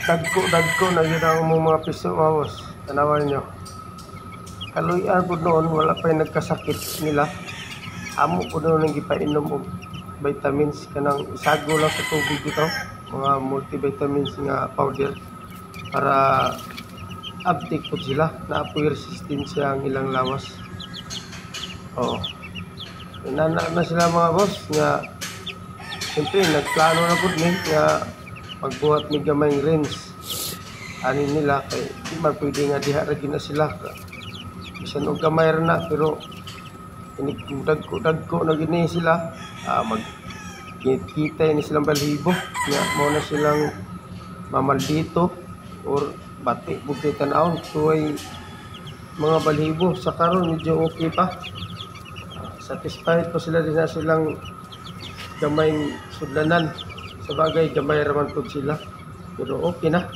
dagko na yun ang mga piso mga boss. Tanawan nyo. Kaluyan po noon, wala pa yung nagkasakit nila. Amo po noon ang ipainom og vitamins kanang isago lang sa tubig ito. Mga multivitamins nga powder para update po sila na apoy resistensya ang ilang lawas. Oo. Nana na sila mga boss nga siyempre nagplano na po ni nga magbuhat ni gamayng rinse ani nila kay di man pwede nga diha ra na sila bisan og gamay ra na pero dagko na gini sila magkita ni silang balhibo nga mo na silang mamaldito or bati bugti tan-aw suway mga balhibo sa karon medyo okay pa. Satisfied po sila din na silang gamay sudlanan. Sa bagay, gamay raman po sila. Pero okay na.